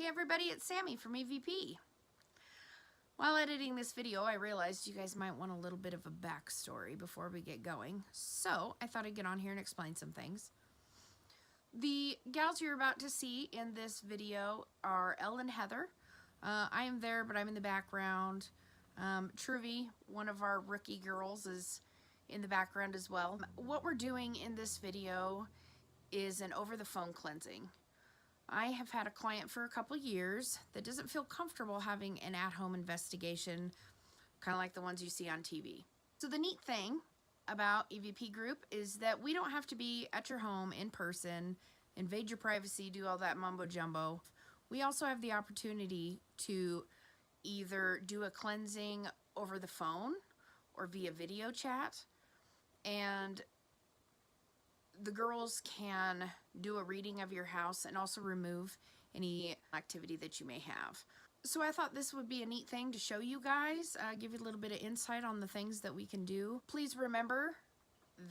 Hey everybody, it's Sammy from EVP. While editing this video, I realized you guys might want a little bit of a backstory before we get going, so I thought I'd get on here and explain some things. The gals you're about to see in this video are Elle and Heather. I am there, but I'm in the background. Truvy, one of our rookie girls, is in the background as well. What we're doing in this video is an over-the-phone cleansing. I have had a client for a couple years that doesn't feel comfortable having an at-home investigation, kind of like the ones you see on TV. So the neat thing about EVP Group is that we don't have to be at your home in person, invade your privacy, do all that mumbo jumbo. We also have the opportunity to either do a cleansing over the phone or via video chat, and the girls can do a reading of your house and also remove any activity that you may have. So I thought this would be a neat thing to show you guys, give you a little bit of insight on the things that we can do. Please remember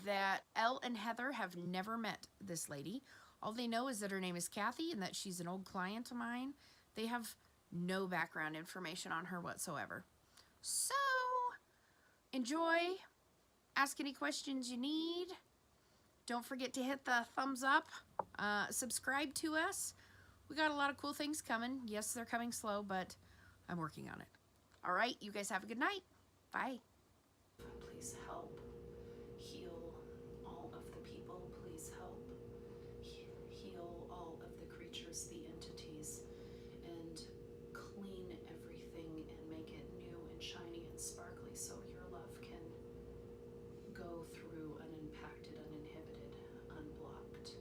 that Elle and Heather have never met this lady. All they know is that her name is Kathy and that she's an old client of mine. They have no background information on her whatsoever. So enjoy, ask any questions you need. Don't forget to hit the thumbs up, subscribe to us. We got a lot of cool things coming. Yes, they're coming slow, but I'm working on it. All right, you guys have a good night. Bye. Please help heal all of the people. Please help heal all of the creatures, the entities, and clean everything and make it new and shiny and sparkly so your love can go through unimpacted, uninhibited, unblocked.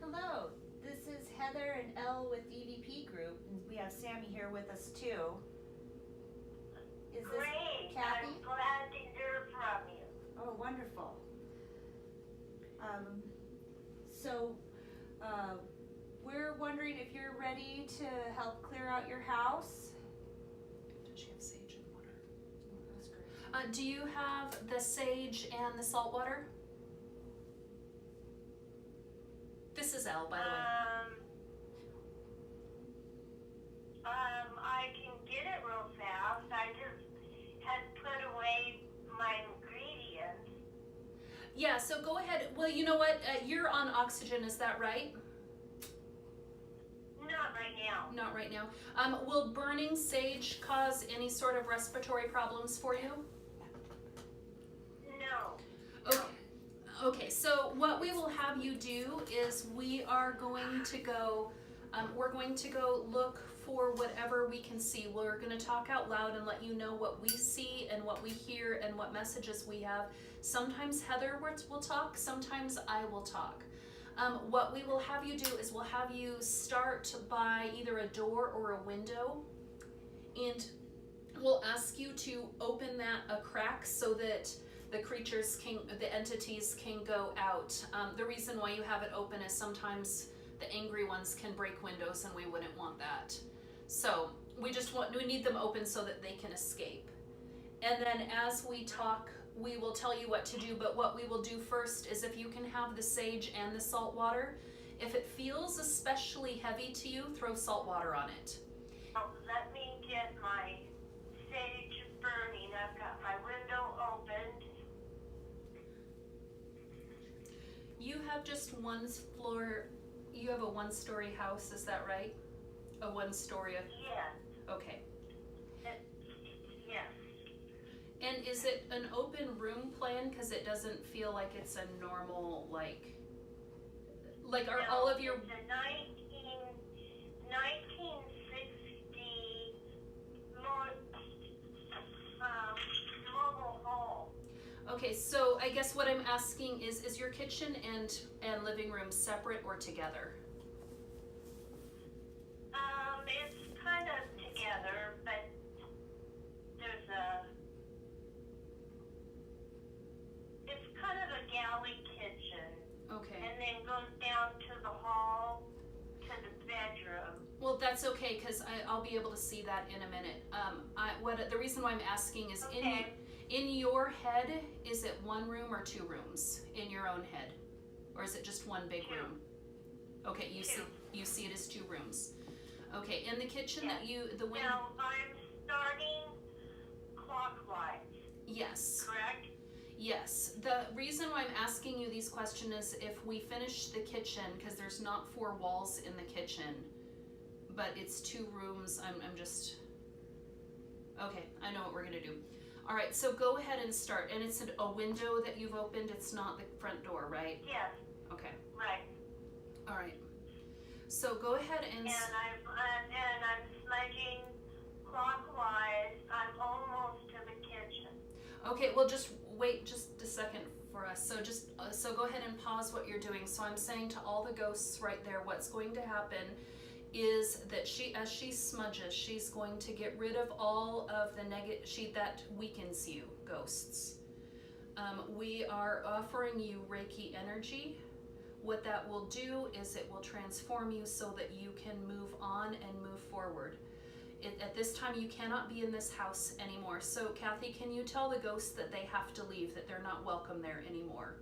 Hello, this is Heather and Elle with EVP Group, and we have Sammy here with us too. Is this Great. Kathy? I'm glad to hear from you. Oh, wonderful. So, we're wondering if you're ready to help clear out your house. Does she have sage and water? That's great. Do you have the sage and the salt water? This is Elle, by the way. I can get it real fast. I just had put away my ingredients. Yeah, so go ahead. Well, you know what? You're on oxygen, is that right? Not right now. Not right now. Will burning sage cause any sort of respiratory problems for you? No. Okay. Okay, so what we will have you do is we are going to go, we're going to go look for whatever we can see. We're going to talk out loud and let you know what we see and what we hear and what messages we have. Sometimes Heather will talk, sometimes I will talk. What we will have you do is we'll have you start by either a door or a window, and we'll ask you to open that a crack so that the creatures can, the entities can go out. The reason why you have it open is sometimes the angry ones can break windows and we wouldn't want that. So we need them open so that they can escape. And then as we talk, we will tell you what to do, but what we will do first is if you can have the sage and the salt water. If it feels especially heavy to you, throw salt water on it. Let me get my sage burning. I've got my window opened. You have just one floor, you have a one-story house, is that right? A one-story, Yes. okay. Yes. And is it an open room plan? Because it doesn't feel like it's a normal, like are No, all of your... It's a 1960 mobile home. Okay, so I guess what I'm asking is your kitchen and living room separate or together? It's kind of together, but it's kind of a galley kitchen, Okay. and then goes down to the hall, to the bedroom. Well, that's okay, because I'll be able to see that in a minute. The reason why I'm asking is Okay. in your head, is it one room or two rooms in your own head? Or is it just one big Two. room? Okay, you Two. see it as two rooms. Okay, in the kitchen Yeah. that the window. Now, I'm starting clockwise, Yes. correct? Yes. The reason why I'm asking you these questions is if we finish the kitchen, because there's not 4 walls in the kitchen, but it's 2 rooms. I'm just. Okay, I know what we're gonna do. All right, so go ahead and start. And it's a window that you've opened. It's not the front door, right? Yes, Okay. right. All right. So go ahead and. And I'm smudging clockwise. I'm almost to the kitchen. Okay, well, just wait just a second for us. So just so go ahead and pause what you're doing. So I'm saying to all the ghosts right there, what's going to happen is that as she smudges, she's going to get rid of all of the that weakens you, ghosts. We are offering you Reiki energy. What that will do is it will transform you so that you can move on and move forward. At this time, you cannot be in this house anymore. So, Kathy, can you tell the ghosts that they have to leave, that they're not welcome there anymore?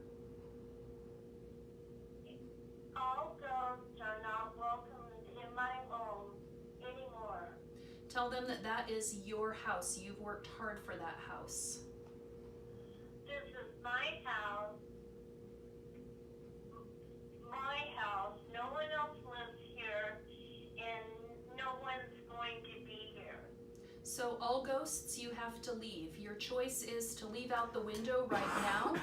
All ghosts are not welcome in my home anymore. Tell them that that is your house. You've worked hard for that house. This is my house. My house. No one else lives here, and no one's going to be here. So, all ghosts, you have to leave. Your choice is to leave out the window right now,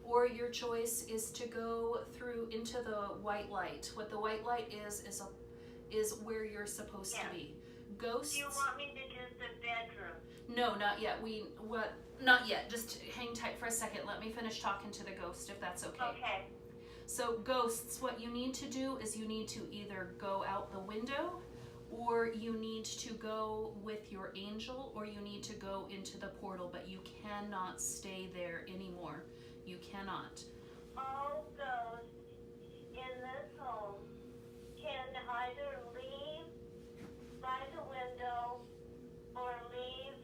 or your choice is to go through into the white light. What the white light is where you're supposed to be. Ghosts. Do you want me to do the bedroom? No, not yet. Not yet. Just hang tight for a second. Let me finish talking to the ghost, if that's okay. Okay. So, ghosts, what you need to do is you need to either go out the window, or you need to go with your angel, or you need to go into the portal, but you cannot stay there anymore. You cannot. All ghosts in this home can either leave by the window or leave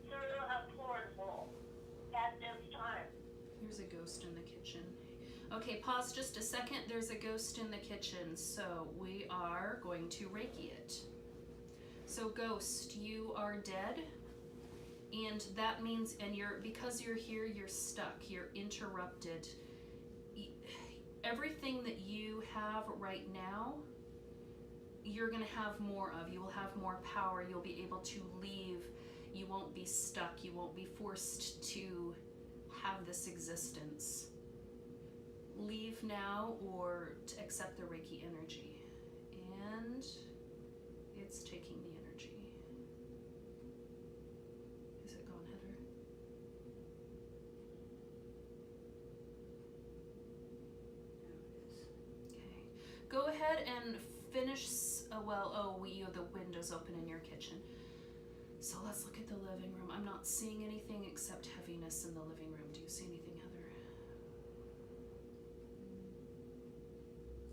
through a portal at this time. There's a ghost in the kitchen. Okay, pause just a second. There's a ghost in the kitchen, so we are going to Reiki it. So, ghost, you are dead, and that means, because you're here, you're stuck, you're interrupted. Everything that you have right now, you're gonna have more of. You will have more power. You'll be able to leave. You won't be stuck. You won't be forced to have this existence. Leave now or to accept the Reiki energy. And it's taking the energy. Is it gone, Heather? Okay. Go ahead and finish. The window's open in your kitchen. So let's look at the living room. I'm not seeing anything except heaviness in the living room. Do you see anything, Heather?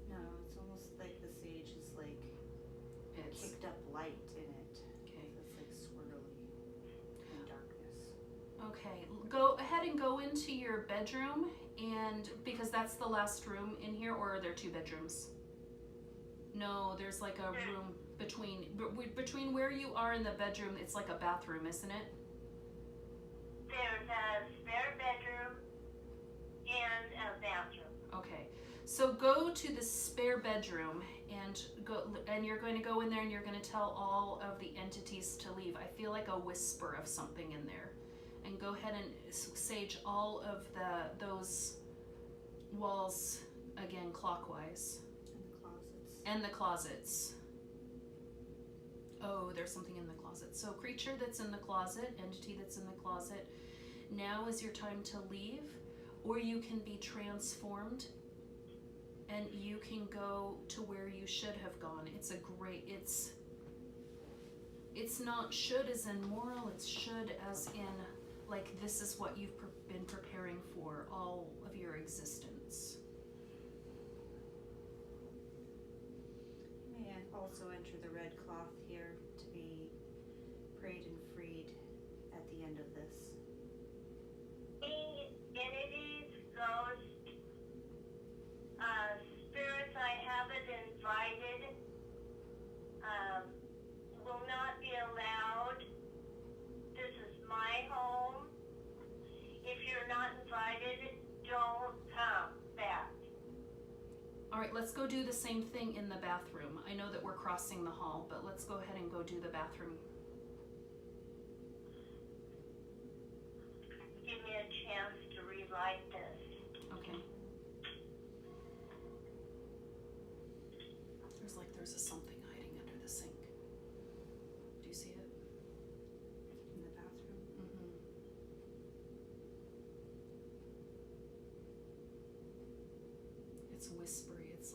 No, it's almost like the sage is like It's kicked up light in it. okay. It's like swirly in darkness. Okay, go ahead and go into your bedroom, and because that's the last room in here, or are there 2 bedrooms? No, there's like a room between where you are in the bedroom. It's like a bathroom, isn't it? There's a spare bedroom and a bathroom. Okay, so go to the spare bedroom and you're going to go in there and you're going to tell all of the entities to leave. I feel like a whisper of something in there, and go ahead and sage all of those walls again clockwise. And the closets. And the closets. Oh, there's something in the closet. So, creature that's in the closet, entity that's in the closet, now is your time to leave, or you can be transformed and you can go to where you should have gone. It's not should as in moral, it's should as in like this is what you've been preparing for all of your existence. Man, also enter the red cloth here to be prayed and freed at the end of this. Entities, ghosts, spirits I haven't invited, will not be allowed. This is my home. If you're not invited, don't come back. All right, let's go do the same thing in the bathroom. I know that we're crossing the hall, but let's go ahead and go do the bathroom. Give me a chance to relight this. Okay. There's a something hiding under the sink. Do you see it? In the bathroom. Mm-hmm. It's whispery. It's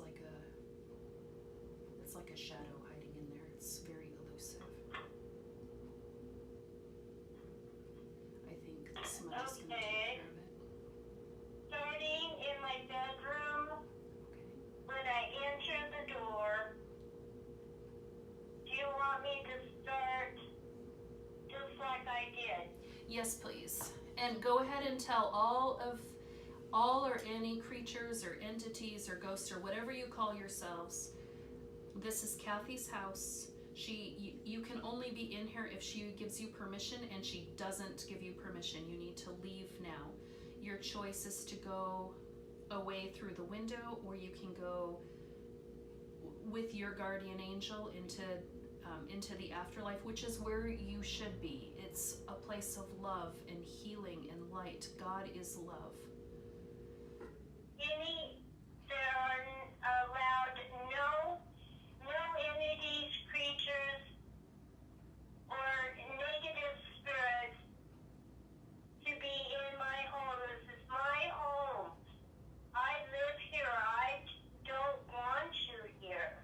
like a shadow hiding in there. It's very elusive. I think the smudge is gonna take care of it. Starting in my bedroom, Okay. when I enter the door, do you want me to start just like I did? Yes, please. And go ahead and tell all or any creatures or entities or ghosts or whatever you call yourselves, this is Kathy's house. You can only be in here if she gives you permission, and she doesn't give you permission. You need to leave now. Your choice is to go away through the window, or you can go with your guardian angel into the afterlife, which is where you should be. It's a place of love and healing and light. God is love. There are allowed no entities, creatures, or negative spirits to be in my home. This is my home. I live here. I don't want you here.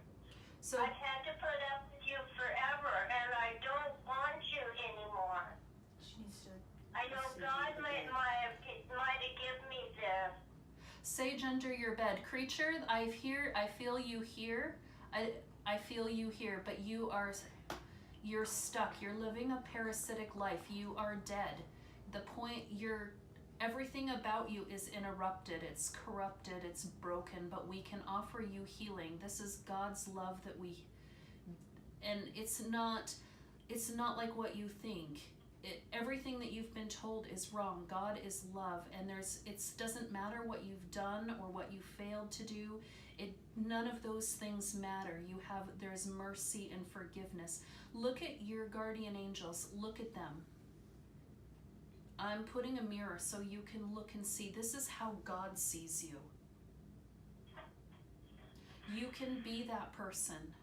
So I've had to put up with you forever, and I don't want you anymore. She needs to. I know receive God the might gift. have given me this. sage under your bed. Creature, I feel you here. I feel you here, but you're stuck. You're living a parasitic life. You are dead. The point everything about you is interrupted. It's corrupted. It's broken, but we can offer you healing. This is God's love and it's not like what you think. Everything that you've been told is wrong. God is love, and it doesn't matter what you've done or what you failed to do. None of those things matter. There's mercy and forgiveness. Look at your guardian angels. Look at them. I'm putting a mirror so you can look and see. This is how God sees you. You can be that person.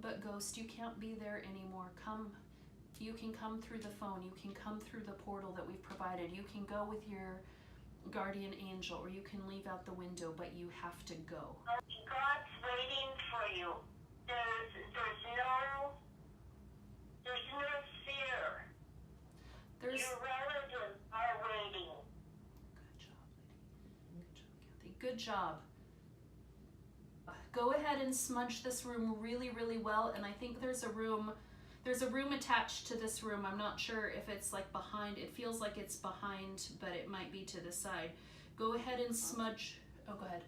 But ghost, you can't be there anymore. You can come through the phone. You can come through the portal that we've provided. You can go with your guardian angel, or you can leave out the window, but you have to go. God's waiting for you. There's no fear. Your relatives are waiting. Good job, lady. Good job, Kathy. Good job. Go ahead and smudge this room really, really well. And I think there's a room attached to this room. I'm not sure if it's like behind. It feels like it's behind, but it might be to the side. Go ahead and smudge. Oh, go ahead.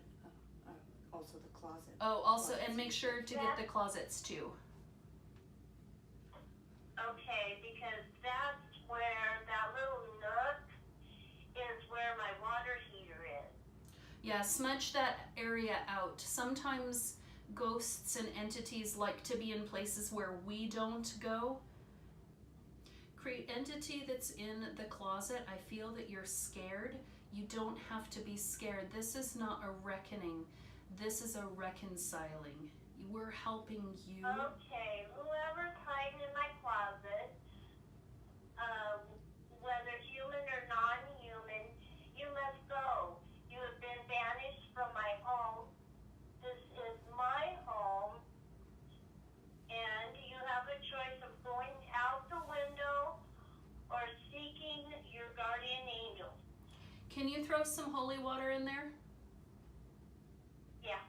Also the closet. Oh, also, and make sure to get the closets too. Okay, because that's where that little nook is where my water heater is. Yeah, smudge that area out. Sometimes ghosts and entities like to be in places where we don't go. Create entity that's in the closet. I feel that you're scared. You don't have to be scared. This is not a reckoning. This is a reconciling. We're helping you. Okay, whoever's hiding in my closet, whether human or non-human, you must go. You have been banished from my home. This is my home, and you have a choice of going out the window or seeking your guardian angel. throw some holy water in there? Yeah.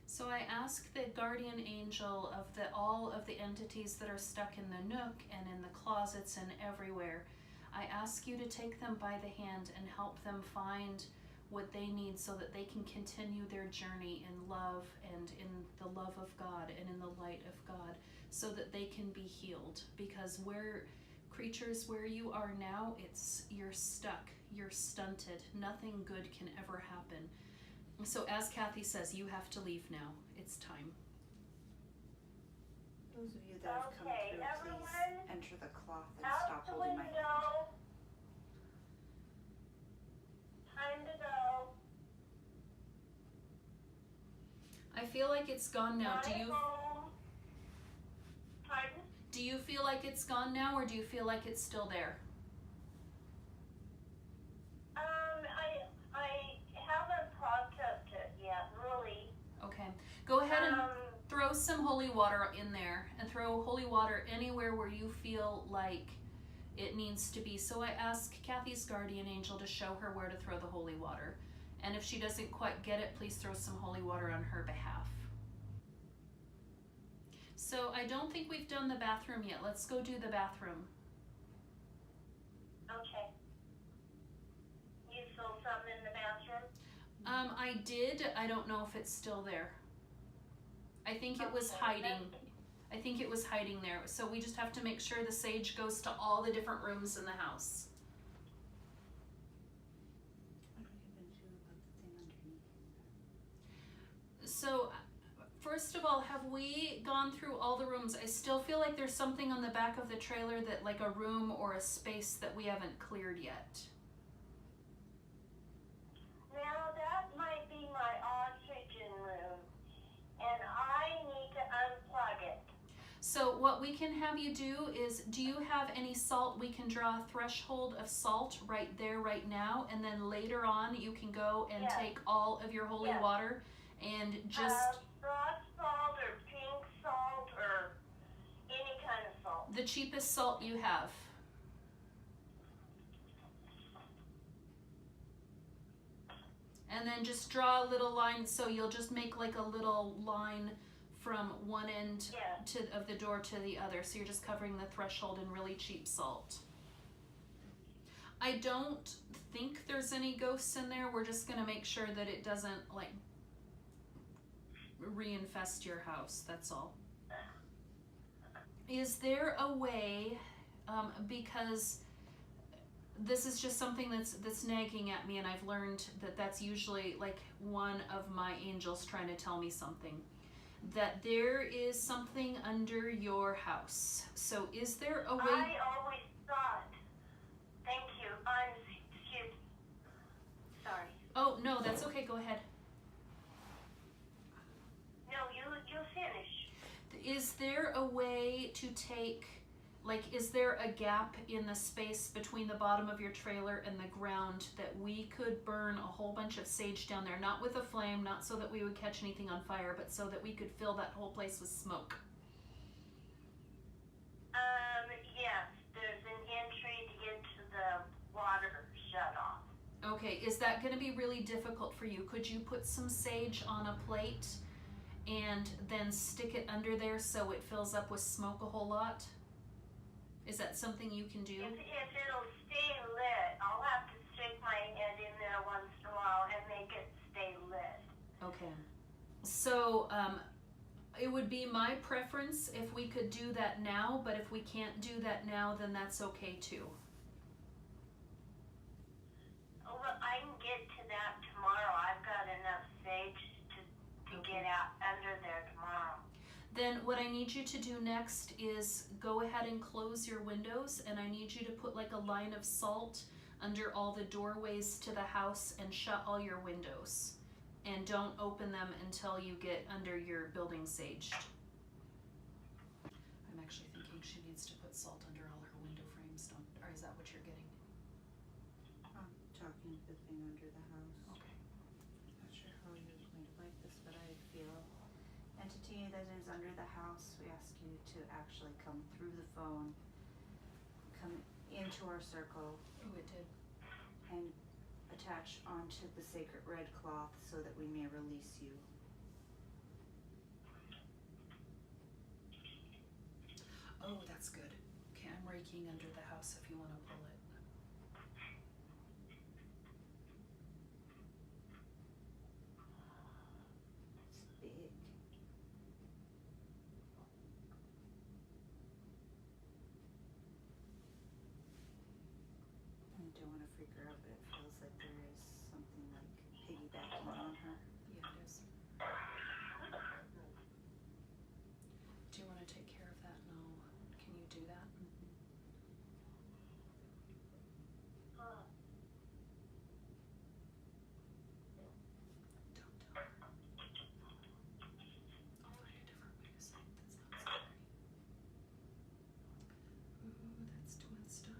So I ask the guardian angel of all of the entities that are stuck in the nook and in the closets and everywhere. I ask you to take them by the hand and help them find what they need so that they can continue their journey in love and in the love of God and in the light of God, so that they can be healed. Because creatures, where you are now, you're stuck, you're stunted, nothing good can ever happen. So as Kathy says, you have to leave now. It's time. Those of you that have come Okay, through, everyone, please enter the cloth and Out stop the holding my hand. window. Time to go. I feel like it's gone now. Fly home. Pardon? Do you feel like it's gone now, or do you feel like it's still there? I haven't processed it yet, really. Okay. Go ahead and throw some holy water in there, and throw holy water anywhere where you feel like it needs to be. So I ask Kathy's guardian angel to show her where to throw the holy water. And if she doesn't quite get it, please throw some holy water on her behalf. So I don't think we've done the bathroom yet. Let's go do the bathroom. Okay. You saw something in the bathroom? I did. I don't know if it's still there. I think it was hiding. I think it was hiding there. So we just have to make sure the sage goes to all the different rooms in the house. What have you been doing about the thing underneath? So, first of all, have we gone through all the rooms? I still feel like there's something on the back of the trailer, that like a room or a space that we haven't cleared yet. Now that might be my oxygen room, and I need to unplug it. So what we can have you do is, do you have any salt? We can draw a threshold of salt right there, right now, and then later on you can go and Yes. take all of your holy Yes. water and just Rock salt or pink salt or any kind of salt. the cheapest salt you have. And then just draw a little line, so you'll just make like a little line from one end Yes. of the door to the other. So you're just covering the threshold in really cheap salt. I don't think there's any ghosts in there. We're just gonna make sure that it doesn't like reinfest your house, that's all. Is there a way, because this is just something that's nagging at me, and I've learned that that's usually like one of my angels trying to tell me something, that there is something under your house. So is there a way? I always thought. Thank you. Excuse. Sorry. Oh no, that's okay, go ahead. No, you finish. Is there a way to take, like, is there a gap in the space between the bottom of your trailer and the ground that we could burn a whole bunch of sage down there? Not with a flame, not so that we would catch anything on fire, but so that we could fill that whole place with smoke. Yes, there's an entry to get to the water shut off. Okay, is that going to be really difficult for you? Could you put some sage on a plate and then stick it under there so it fills up with smoke a whole lot? Is that something you can do? If it'll stay lit, I'll have to stick my head in there once in a while and make it stay lit. Okay. So, it would be my preference if we could do that now, but if we can't do that now, then that's okay too. Well, I can get to that tomorrow. I've got enough sage to get out under there tomorrow. Then what I need you to do next is go ahead and close your windows, and I need you to put like a line of salt under all the doorways to the house and shut all your windows. And don't open them until you get under your building saged. I'm actually thinking she needs to put salt under all her window frames, or is that what you're getting? I'm talking to the thing under the house. Okay. Not sure how you're going to like this, but I feel entity that is under the house, we ask you to actually come through the phone, come into our circle, Oh, it did. and attach onto the sacred red cloth so that we may release you. Oh, that's good. Okay, I'm raking under the house if you want to pull it. It's big. I don't want to freak her out, but it feels like there is something like piggybacking on her. Yeah, it is. Do you want to take care of that now? Can you do that? Don't tell her. I'll find a different way to say it that's not scary. Ooh, that's doing stuff.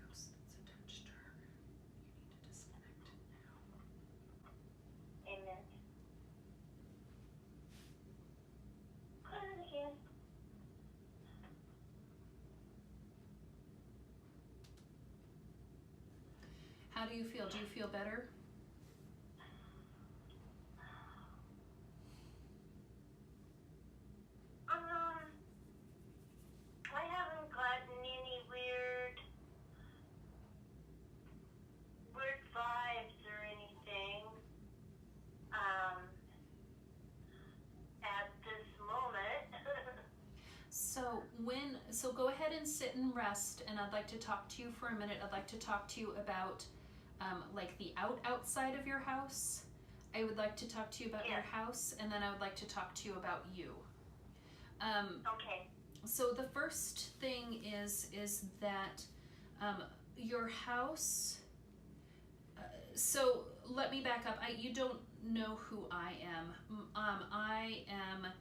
Ghost that's attached to her. You need to disconnect it now. Amen. Put it again. How do you feel? Do you feel better? I haven't gotten any weird vibes or anything, at this moment. So go ahead and sit and rest, and I'd like to talk to you for a minute. I'd like to talk to you about like the outside of your house. I would like to talk to you about your Yes. house, and then I would like to talk to you about you. Okay. So the first thing is that your house. So let me back up. You don't know who I am. I am.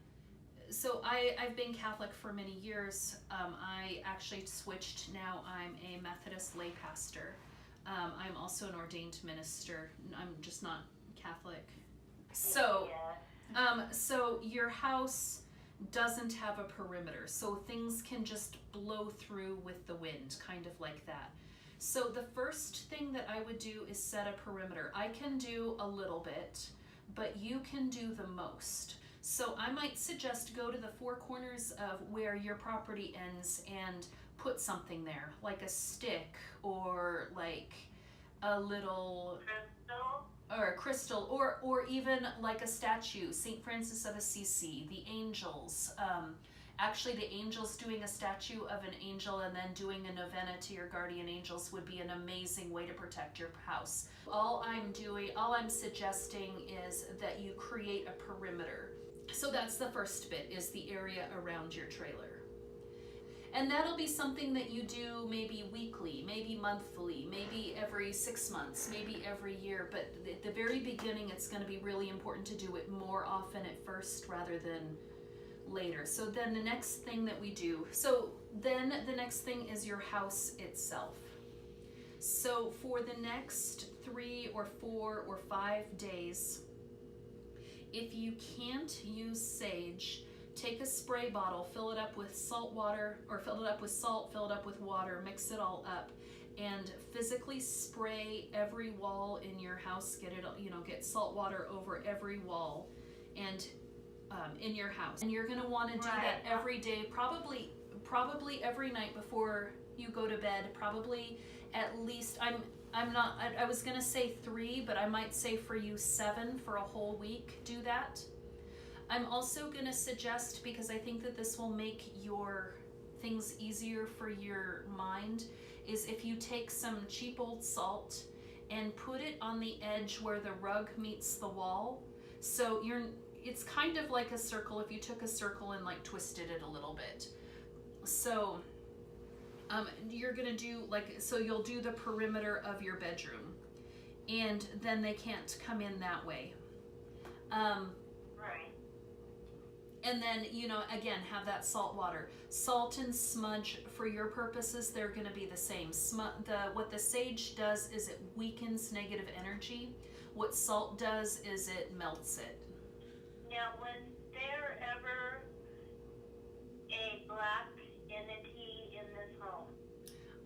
So I've been Catholic for many years. I actually switched. Now I'm a Methodist lay pastor. I'm also an ordained minister. I'm just not Catholic. So. Yeah. So your house doesn't have a perimeter, so things can just blow through with the wind, kind of like that. So the first thing that I would do is set a perimeter. I can do a little bit, but you can do the most. So I might suggest go to the four corners of where your property ends and put something there, like a stick or like a little Crystal. or a crystal, or even like a statue, Saint Francis of Assisi, the angels. Actually, the angels, doing a statue of an angel and then doing a novena to your guardian angels would be an amazing way to protect your house. All I'm suggesting is that you create a perimeter. So that's the first bit, is the area around your trailer. And that'll be something that you do maybe weekly, maybe monthly, maybe every 6 months, maybe every year. But at the very beginning, it's going to be really important to do it more often at first rather than later. So then the next thing that we do, the next thing is your house itself. So for the next 3 or 4 or 5 days, if you can't use sage, take a spray bottle, fill it up with salt water, or fill it up with salt, fill it up with water, mix it all up, and physically spray every wall in your house. Get salt water over every wall and in your house. And you're gonna want to do that every day, probably every night before you go to bed. Probably at least I was gonna say 3, but I might say for you 7 for a whole week. Do that. I'm also going to suggest, because I think that this will make your things easier for your mind, is if you take some cheap old salt and put it on the edge where the rug meets the wall. So it's kind of like a circle if you took a circle and like twisted it a little bit. So you're going to do you'll do the perimeter of your bedroom, and then they can't come in that way. Right. And then, again, have that salt water. Salt and smudge, for your purposes, they're going to be the same. What the sage does is it weakens negative energy. What salt does is it melts it. Now, was there ever black entity in this home?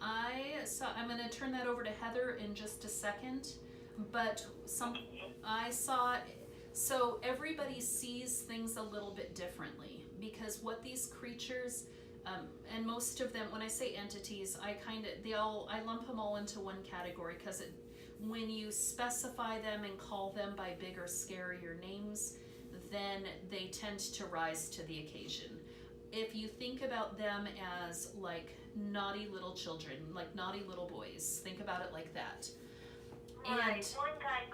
I'm going to turn that over to Heather in just a second, but I saw, so everybody sees things a little bit differently, because what these creatures, and most of them, when I say entities, I lump them all into one category, because when you specify them and call them by bigger, scarier names, then they tend to rise to the occasion. If you think about them as like naughty little children, like naughty little boys, think about it like that. Right. And One guy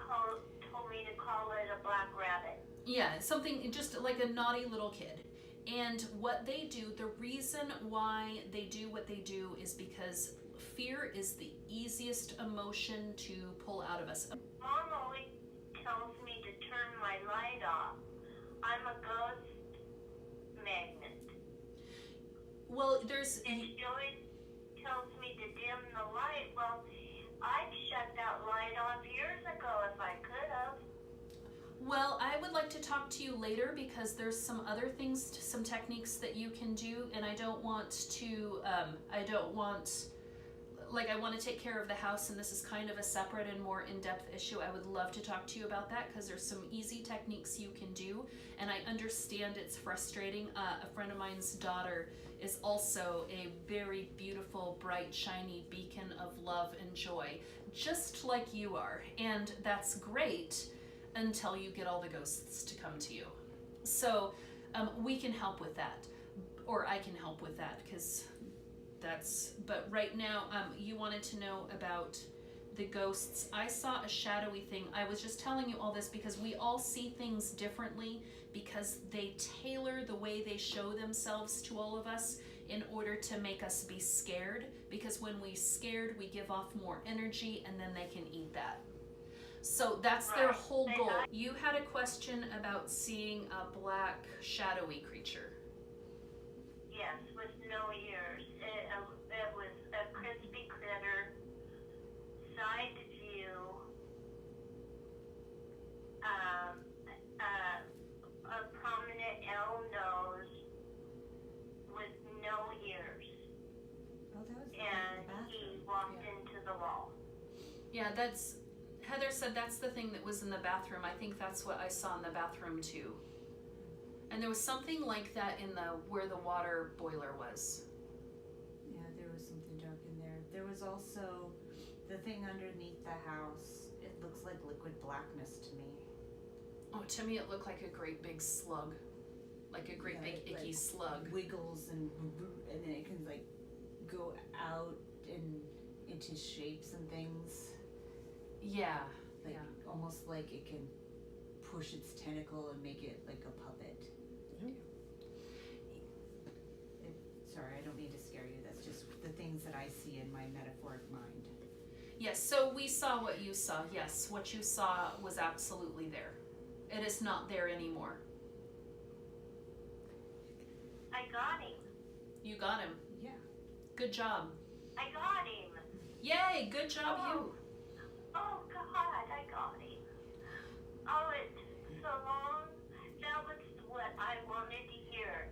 told me to call it a black rabbit. yeah, something just like a naughty little kid. And what they do, the reason why they do what they do is because fear is the easiest emotion to pull out of us. Mom always tells me to turn my light off. I'm a ghost magnet. Well, And she always tells me to dim the light. Well, I'd shut that light off years ago if I could have. Well, I would like to talk to you later, because there's some other things, some techniques that you can do, and I want to take care of the house, and this is kind of a separate and more in-depth issue. I would love to talk to you about that, because there's some easy techniques you can do, and I understand it's frustrating. A friend of mine's daughter is also a very beautiful, bright, shiny beacon of love and joy, just like you are, and that's great until you get all the ghosts to come to you. So we can help with that, or I can help with that, because but right now you wanted to know about the ghosts. I saw a shadowy thing. I was just telling you all this because we all see things differently, because they tailor the way they show themselves to all of us in order to make us be scared, because when we scared, we give off more energy, and then they can eat that. So that's their Right. whole And goal. You had a question about seeing a black shadowy creature. Yes, with no ears. It was a crispy critter, side view, a prominent L nose with no ears, Oh, that was the and bathroom. he walked into the wall. Yeah, Heather said that's the thing that was in the bathroom. I think that's what I saw in the bathroom too. And there was something like that in where the water boiler was. Yeah, there was something dark in there. There was also the thing underneath the house. It looks like liquid blackness to me. Oh, to me it looked like a great big slug. Like a great Yeah, big it, icky like, slug. Wiggles and then it can like go out and into shapes and things. Yeah. Like Yeah. almost like it can push its tentacle and make it like a puppet. Sorry, I don't mean to scare you. That's just the things that I see in my metaphoric mind. Yes, so we saw what you saw. Yes, what you saw was absolutely there. It is not there anymore. I got him. You got him. Yeah. Good job. I got him. Yay, good job you. Oh God, I got him. Oh, it's so long. That was what I wanted to hear.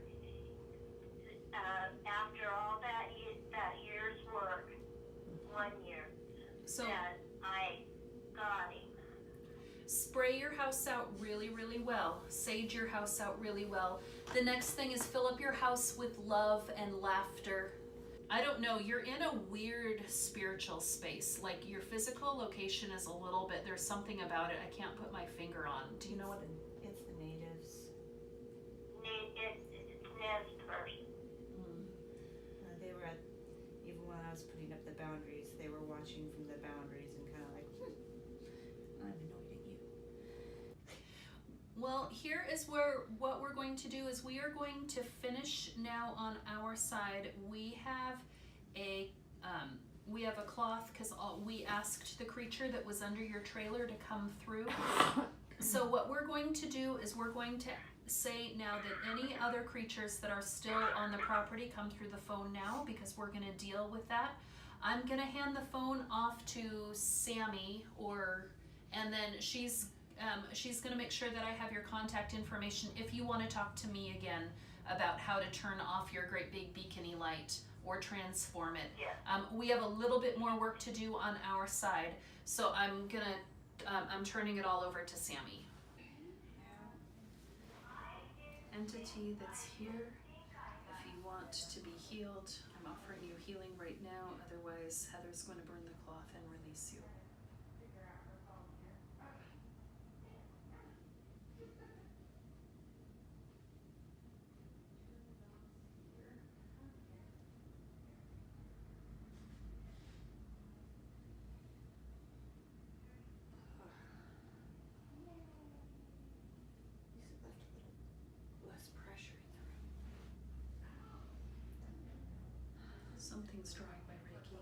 After all that year's work, 1 year, So that I got him. spray your house out really, really well. Sage your house out really well. The next thing is fill up your house with love and laughter. I don't know, you're in a weird spiritual space. Like your physical location is a little bit, there's something about it I can't put my finger on. Do you know what? It's the natives. It's Nez Perce. They were even when I was putting up the boundaries, they were watching from the boundaries and kind of like, I'm annoyed at you. Well, here is what we're going to do is we are going to finish now on our side. We have a cloth because we asked the creature that was under your trailer to come through. So what we're going to do is we're going to say now that any other creatures that are still on the property come through the phone now, because we're going to deal with that. I'm going to hand the phone off to Sammy, and then she's going to make sure that I have your contact information if you want to talk to me again about how to turn off your great big beacony light or transform it. Yes. We have a little bit more work to do on our side, so I'm turning it all over to Sammy. Entity that's here, if you want to be healed, I'm offering you healing right now, otherwise Heather's going to burn the cloth and release you. Less pressure in the room. Something's drawing my Reiki.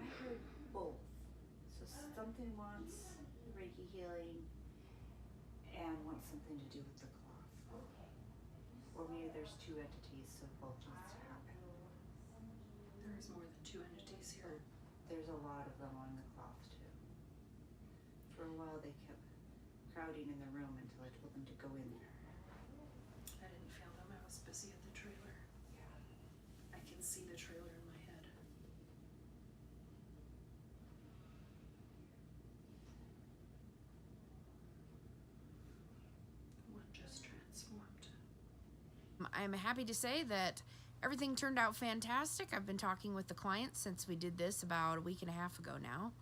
I heard both. So something wants Reiki healing and wants something to do with the cloth. Or maybe there's two entities, so both needs to happen. There's more than two entities here. There's a lot of them on the cloth too. For a while they kept crowding in the room until I told them to go in there. I didn't feel them, I was busy at the trailer. I can see the trailer in my head. One just transformed. I'm happy to say that everything turned out fantastic. I've been talking with the client since we did this about a week and a half ago now,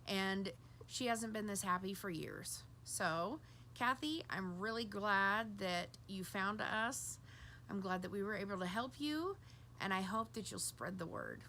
and she hasn't been this happy for years. So, Kathy, I'm really glad that you found us. I'm glad that we were able to help you, and I hope that you'll spread the word.